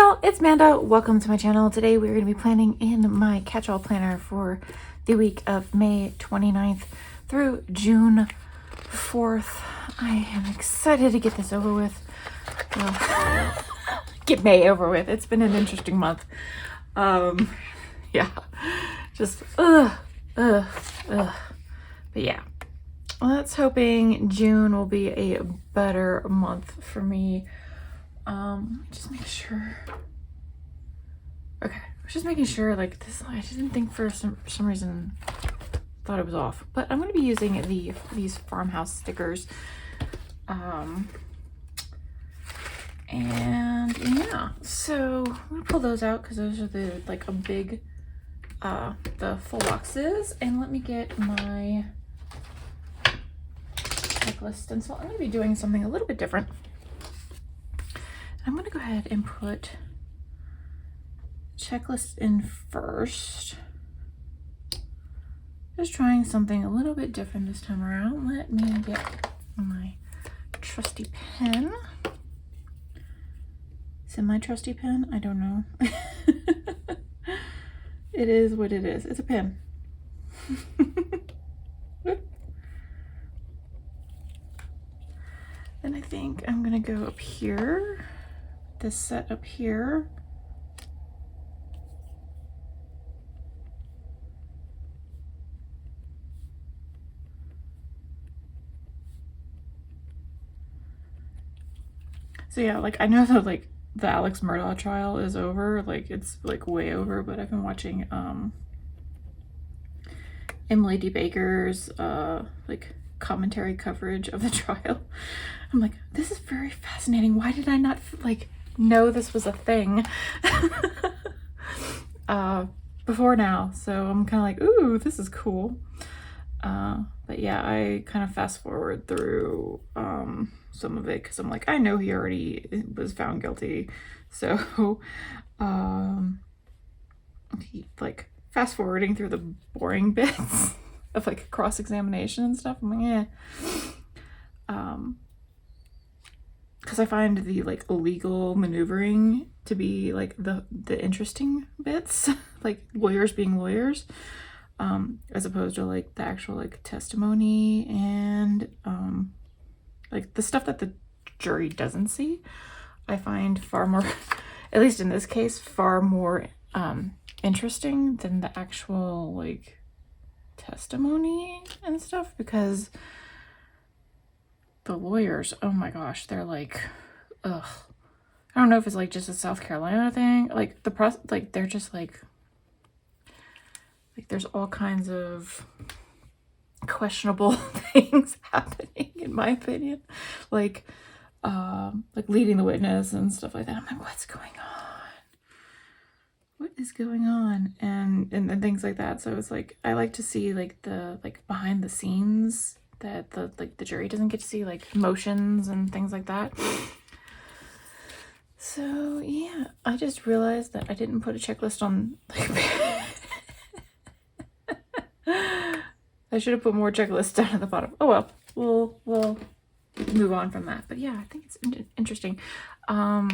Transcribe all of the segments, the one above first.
y'all, it's Manda. Welcome to my channel. Today we're going to be planning in my catch-all planner for the week of May 29th through June 4th. I am excited to get this over with. Well, get May over with. It's been an interesting month. Yeah, just But yeah, let's hoping June will be a better month for me. Just make sure. Okay, I was just making sure, like, this, I didn't think for some reason, thought it was off, but I'm going to be using these farmhouse stickers. And yeah, so I'm going to pull those out because those are the, like, a big, the full boxes. And let me get my checklist stencil. I'm going to be doing something a little bit different. I'm going to go ahead and put checklist in first. Just trying something a little bit different this time around. Let me get my trusty pen. Is it my trusty pen? I don't know. It is what it is. It's a pen. Then I think I'm going to go up here. This set up here. So yeah, like, I know that, like, the Alex Murdaugh trial is over, like, it's like way over, but I've been watching Emily D. Baker's like commentary coverage of the trial. I'm like, this is very fascinating. Why did I not like know this was a thing before now? So I'm kind of like, ooh, this is cool. But yeah, I kind of fast forward through some of it because I'm like, I know he already was found guilty, so he, like, fast forwarding through the boring bits of, like, cross-examination and stuff, I'm like, because I find the, like, illegal maneuvering to be, like, the interesting bits, like lawyers being lawyers, as opposed to, like, the actual, like, testimony and like the stuff that the jury doesn't see. I find far more, at least in this case, far more interesting than the actual, like, testimony and stuff, because the lawyers, oh my gosh, they're like, ugh. I don't know if it's like just a South Carolina thing, like the press, like they're just like there's all kinds of questionable things happening, in my opinion, like leading the witness and stuff like that. I'm like, what's going on? What is going on? And things like that. So it's like, I like to see, like, the, like, behind the scenes that the, like, the jury doesn't get to see, like, motions and things like that. So yeah, I just realized that I didn't put a checklist on, like, I should have put more checklists down at the bottom. Oh well, we'll move on from that. But yeah, I think it's interesting. I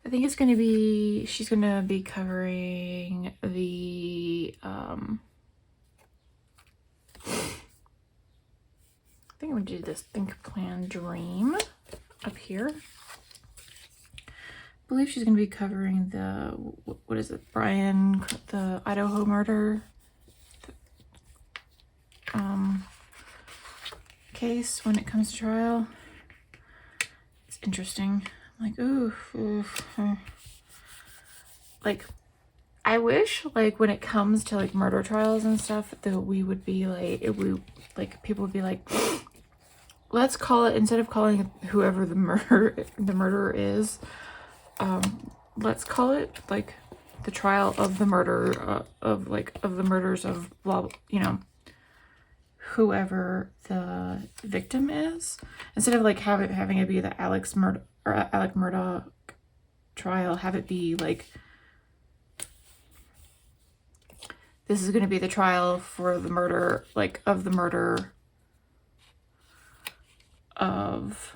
think it's going to be, she's going to be covering the, I think I'm going to do this Think, Plan, Dream up here. I believe she's going to be covering the, what is it, Brian, the Idaho murder case when it comes to trial. It's interesting. I'm like, ooh. Like, I wish, like, when it comes to, like, murder trials and stuff, that we would be like, people would be like, let's call it, instead of calling whoever the murderer is, let's call it, like, the trial of the murder of the murders of blah, you know, whoever the victim is, instead of, like, having it be the Alex Murdaugh trial. Have it be like, this is going to be the trial for the murder, like, of the murder of,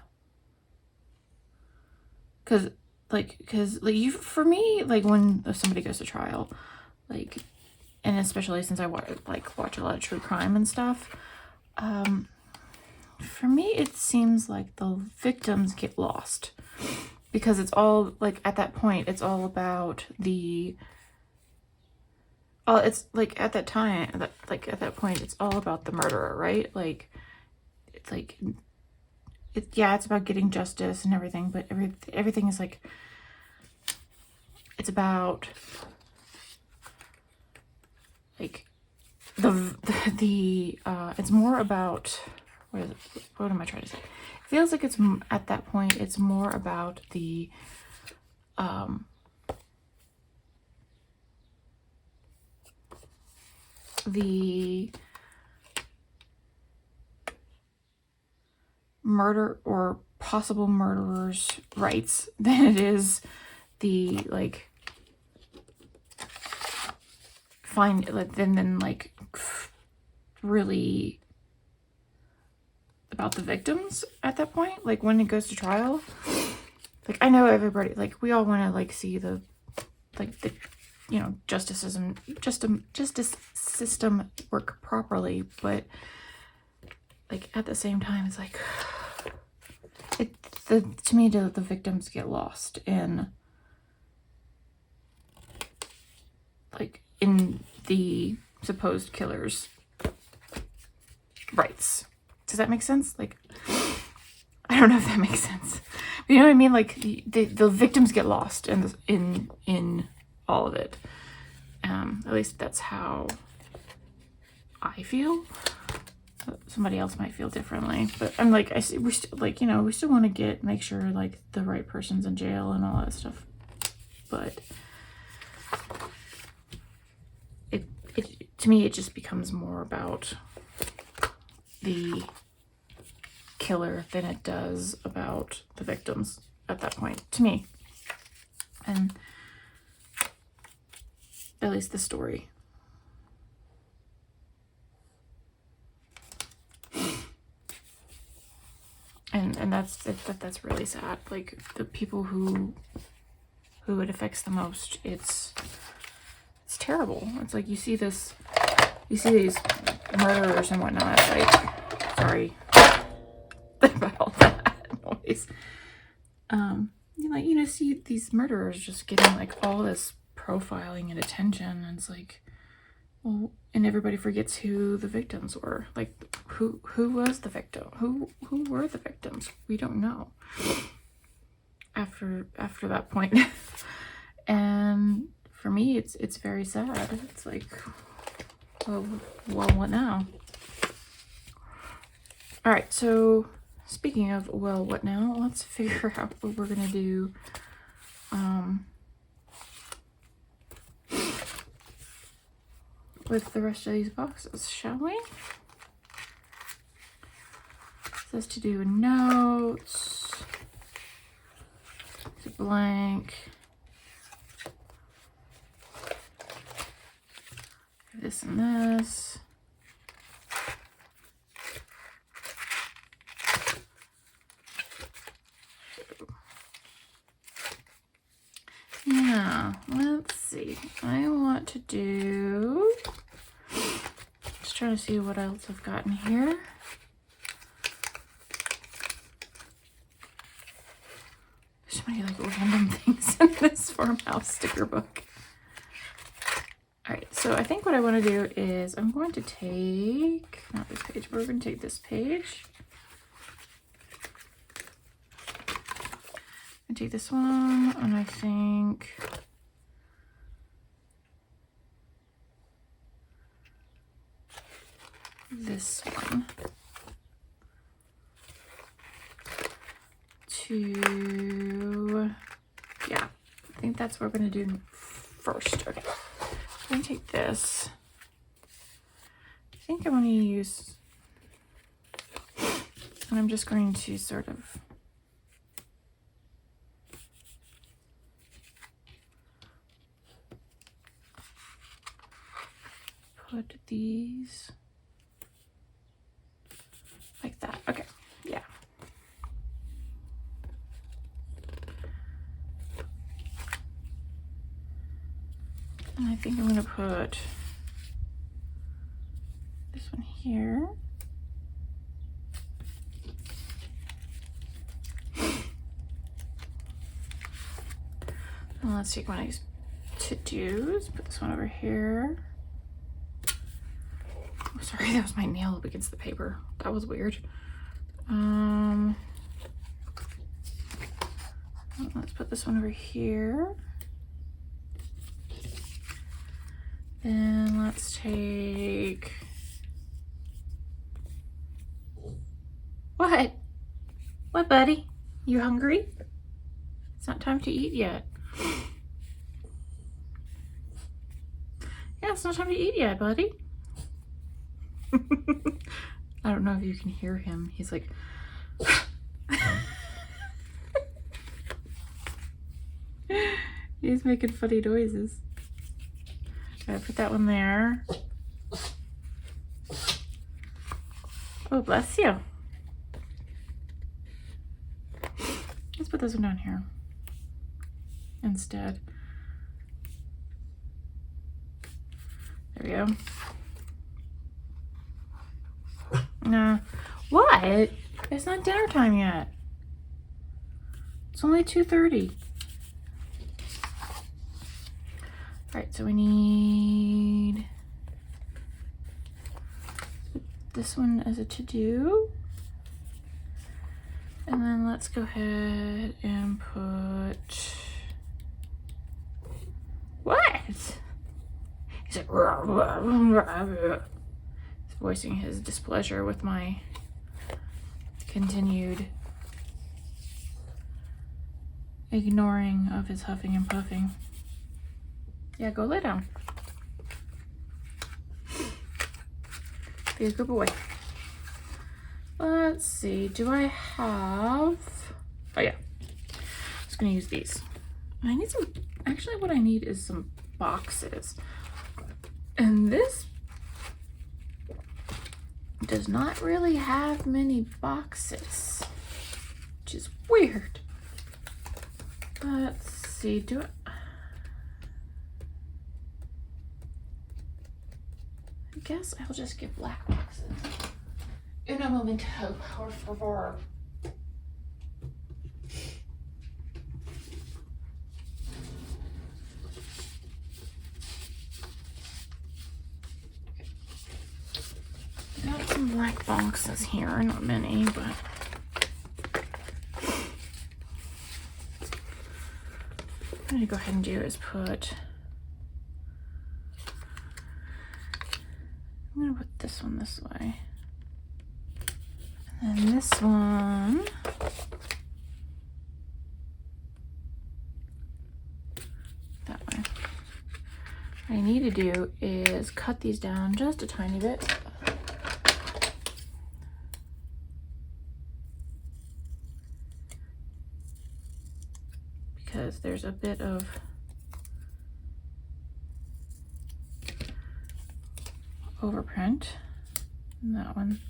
because like, because like for me, like when somebody goes to trial, like, and especially since I watch a lot of true crime and stuff, for me it seems like the victims get lost, because it's all like at that point it's all about the it's like at that time that like at that point it's all about the murderer, right? Like it's like yeah, it's about getting justice and everything, but everything is like, it's about like the it's more about, what am I trying to say? It feels like it's at that point it's more about the murder or possible murderer's rights than it is the like find like then like really about the victims at that point. Like when it goes to trial, like I know everybody, like we all want to like see the like the justice system work properly, but like at the same time it's like to me the victims get lost in like in the supposed killer's rights. Does that make sense? Like, I don't know if that makes sense, but you know what I mean? Like the victims get lost in all of it. At least that's how I feel. Somebody else might feel differently, but I'm like, we still like, we still want to make sure like the right person's in jail and all that stuff, but it to me it just becomes more about the killer than it does about the victims at that point, to me. And at least the story. And that's really sad. Like the people who it affects the most, it's terrible. It's like you see these murderers and whatnot, like, sorry about all that noise. You see these murderers just getting like all this profiling and attention, and it's like, well, and everybody forgets who the victims were. Like who was the victim? Who were the victims? We don't know after that point. And for me it's very sad. It's like, well, what now? All right, so speaking of, well, what now? Let's figure out what we're gonna do with the rest of these boxes, shall we? It says to do notes, it's a blank, this and this. Yeah, let's see. I want to do, just trying to see what else I've got in here. There's so many like random things in this farmhouse sticker book. All right, so I think what I want to do is I'm going to take, not this page, but we're going to take this page. I take this one, and I think this one to, yeah, I think that's what we're going to do first. Okay, I'm going to take this. I think I want to use, and I'm just going to sort of put these like that. Okay, yeah. And I think I'm gonna put this one here. And let's take one of these to-dos, put this one over here. Oh, sorry, that was my nail up against the paper. That was weird. Let's put this one over here. Then let's take... What? What, buddy? You hungry? It's not time to eat yet. Yeah, it's not time to eat yet, buddy. I don't know if you can hear him. He's like... He's making funny noises. All right, put that one there. Oh, bless you. Let's put this one down here instead. There we go. Nah. What? It's not dinner time yet. It's only 2:30. All right, so we need this one as a to-do. And then let's go ahead and put... What? He's like... He's voicing his displeasure with my continued ignoring of his huffing and puffing. Yeah, go lay down. Be a good boy. Let's see, do I have... Oh yeah, I'm just gonna use these. I need some, actually what I need is some boxes. And this does not really have many boxes, which is weird. Let's see, do I... I guess I'll just get black boxes. Uno momento, por favor. Got some black boxes here, not many, but what I'm gonna go ahead and do is put, I'm gonna put this one this way. And this one that way. What I need to do is cut these down just a tiny bit. Because there's a bit of overprint in that one.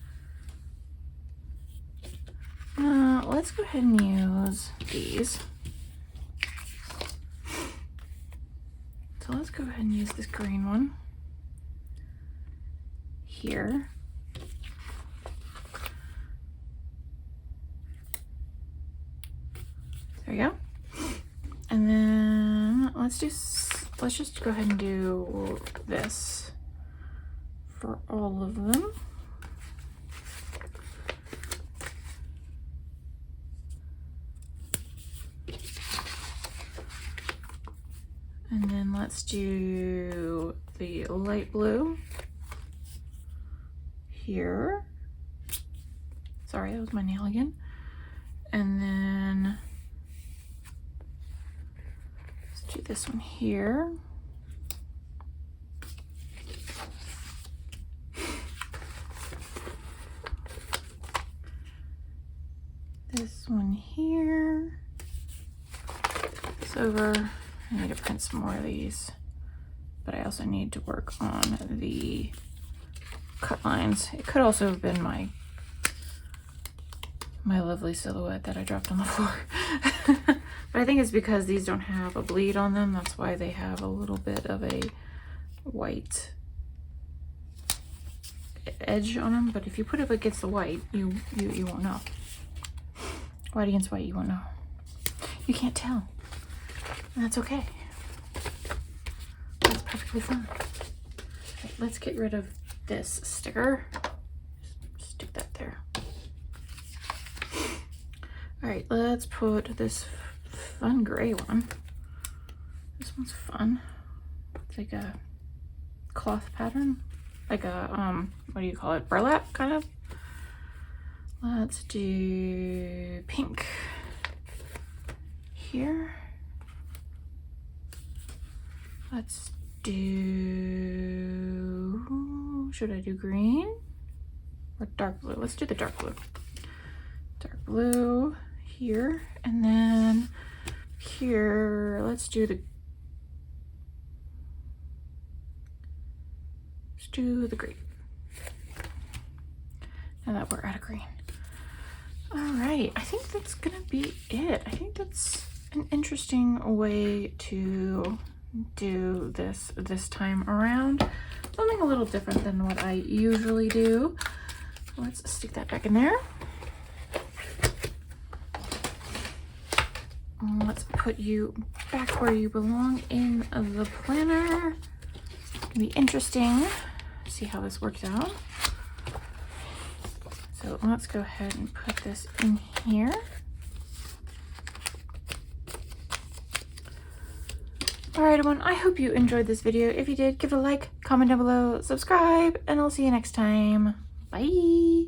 Let's go ahead and use these. So let's go ahead and use this green one here. There we go. And then let's just go ahead and do this for all of them. And then let's do the light blue here. Sorry, that was my nail again. And then let's do this one here. This one here. It's over. I need to print some more of these, but I also need to work on the cut lines. It could also have been my lovely silhouette that I dropped on the floor. But I think it's because these don't have a bleed on them. That's why they have a little bit of a white edge on them. But if you put it against the white, you won't know. White against white, you won't know. You can't tell. And that's okay. That's perfectly fine. Okay, let's get rid of this sticker. Just stick that there. All right, let's put this fun gray one. This one's fun. It's like a cloth pattern, like a what do you call it, burlap kind of. Let's do pink here. Let's do, should I do green or dark blue? Let's do the dark blue. Dark blue here, and then here, let's do the green. Now that we're out of green. All right, I think that's gonna be it. I think that's an interesting way to do this time around. Something a little different than what I usually do. Let's stick that back in there. Let's put you back where you belong in the planner. It's gonna be interesting. See how this works out. So let's go ahead and put this in here. All right, everyone, I hope you enjoyed this video. If you did, give it a like, comment down below, subscribe, and I'll see you next time. Bye.